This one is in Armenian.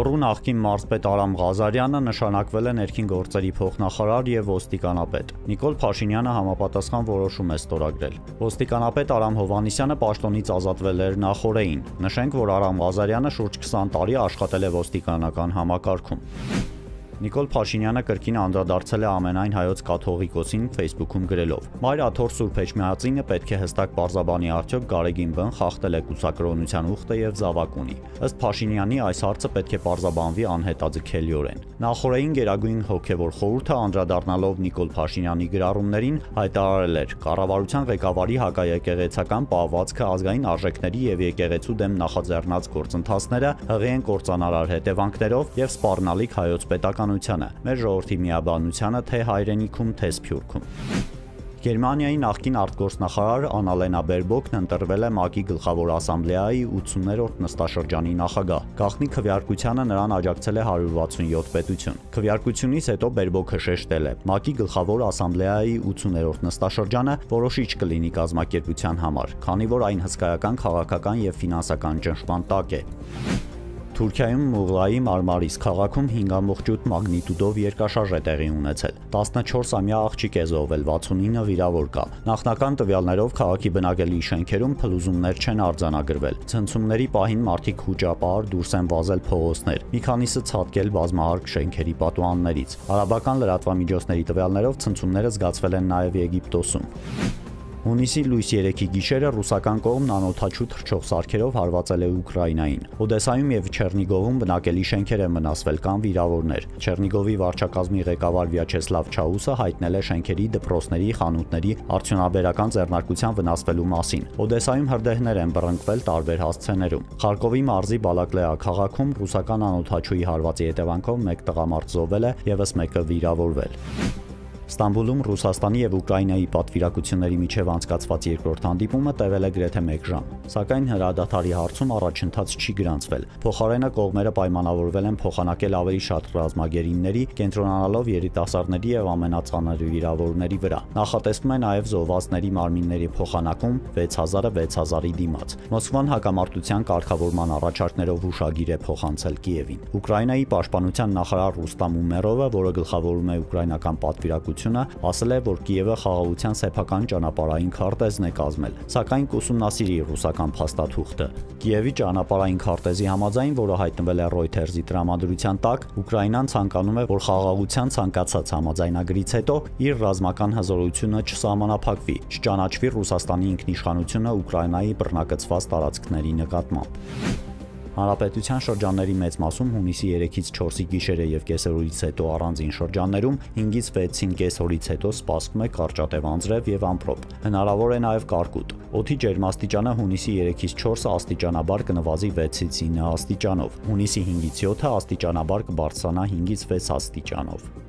Լոռու նախկին մարզպետ Արամ Ղազարյանը նշանակվել է ներքին գործերի փոխնախարար և ոստիկանապետ։ Նիկոլ Փաշինյանը համապատասխան որոշում է ստորագրել։ Ոստիկանապետ Արամ Հովհաննիսյանը պաշտոնից ազատվել էր նախօրեին։ Նշենք, որ Արամ Ղազարյանը շուրջ 20 տարի աշխատել է ոստիկանական համակարգում։ Նիկոլ Փաշինյանը կրկին անդրադարձել է ամենայն հայոց կաթողիկոսին Facebook-ում գրելով. «Մայր աթոռ Սուրբ Էջմիածինը պետք է հստակ պարզաբանի արդյոք Գարեգին Բ-ն խախտել է կուսակրոնության ուխտը և զավակ ունի։ Ըստ Փաշինյանի այս հարցը պետք է պարզաբանվի անհետաձգելիորեն»։ Նախօրեին Գերագույն հոգևոր խորհուրդը անդրադառնալով Նիկոլ Փաշինյանի գրառումներին հայտարարել էր. «Կառավարության ղեկավարի հակաեկեղեցական պահվածքը, ազգային արժեքների և եկեղեցու դեմ նախաձեռնած գործընթացները հղի են կործանարար հետևանքներով և սպառնալիք հայոց պետականությանը, մեր ժողովրդի միաբանությանը թե հայրենիքում, թե Սփյուռքում»։ Գերմանիայի նախկին արտգործնախարար Աննալենա Բերբոքն ընտրվել է ՄԱԿ-ի գլխավոր ասամբլեայի 80-րդ նստաշրջանի նախագահ։ Գաղտնի քվեարկությանը նրան աջակցել է 167 պետություն։ Քվեարկությունից հետո Բերբոքը շեշտել է. ՄԱԿ-ի գլխավոր ասամբլեայի 80-րդ նստաշրջանը որոշիչ կլինի կազմակերպության համար, քանի որ այն հսկայական քաղաքական և ֆինանսական ճնշման տակ է։ Թուրքիայում Մուղլայի Մարմարիս քաղաքում 5.8 մագնիտուդով երկրաշարժ է տեղի ունեցել։ 14-ամյա աղջիկ է զոհվել, 69 վիրավոր կա։ Նախնական տվյալներով քաղաքի բնակելի շենքերում փլուզումներ չեն արձանագրվել։ Ցնցումների պահին մարդիկ խուճապահար դուրս են վազել փողոցներ, մի քանիսը ցատկել բազմահարկ շենքերի պատուհաններից։ Արաբական լրատվամիջոցների տվյալներով ցնցումները զգացվել են նաև Եգիպտոսում։ Հունիսի լույս 3-ի գիշերը ռուսական կողմն անօդաչու թռչող սարքերով հարվածել է Ուկրաինային։ Օդեսայում և Չեռնիգովում բնակելի շենքեր են վնասվել կամ վիրավորներ։ Չեռնիգովի վարչակազմի ղեկավար Վյաչեսլավ Չաուսը հայտնել է շենքերի, դպրոցների, խանութների արդյունաբերական ձեռնարկության վնասվելու մասին։ Օդեսայում հրդեհներ են բռնկվել տարբեր հասցեներում։ Խարկովի մարզի Բալակլեա քաղաքում ռուսական անօդաչուի հարվածի հետևանքով մեկ տղամարդ զոհվել է, ևս մեկը վիրավորվել։ Ստամբուլում Ռուսաստանի և Ուկրաինայի պատվիրակությունների միջև անցկացված երկրորդ հանդիպումը տևել է գրեթե 1 ժամ, սակայն հրադադարի հարցում առաջընթաց չի գրանցվել։ Փոխարենը կողմերը պայմանավորվել են փոխանակել ավելի շատ ռազմագերիների, կենտրոնանալով երիտասարդների և ամենածանր վիրավորների վրա։ Նախատեսվում է նաև զոհվածների մարմինների փոխանակում 6000-6000-ի դիմաց։ Մոսկվան հակամարտության կարգավորման առաջարկներով հուշագիր է փոխանցել Կիևին։ Ուկրաինայի պաշտպանության նախարար Ռուստամ Ումերովը, որը գլխավորում է ուկրաինական պատվիրակությունը, ասել է, որ Կիևը խաղաղության սեփական ճանապարհային քարտեզն է կազմել, սակայն կուսումնասիրի ռուսական փաստաթուղթը։ Կիևի ճանապարհային քարտեզի համաձայն, որը հայտնվել է Reuters-ի տրամադրության տակ, Ուկրաինան ցանկանում է, որ խաղաղության ցանկացած համաձայնագրից հետո իր ռազմական հզորությունը չսահմանափակվի, չճանաչվի Ռուսաստանի ինքնիշխանությունը Ուկրաինայի բռնակցված տարածքների նկատմամբ։ Հանրապետության շրջանների մեծ մասում հունիսի 3-ից 4-ի գիշերը և կեսօրից հետո առանձին շրջաններում 5-ից 6-ին կեսօրից հետո սպասվում է կարճատև անձրև և ամպրոպ։ Հնարավոր է նաև կարկուտ։ Օդի ջերմաստիճանը հունիսի 3-ից 4-ը աստիճանաբար կնվազի 6-ից 9 աստիճանով։ Հունիսի 5-ից 7-ը աստիճանաբար կբարձրանա 5-ից 6 աստիճանով։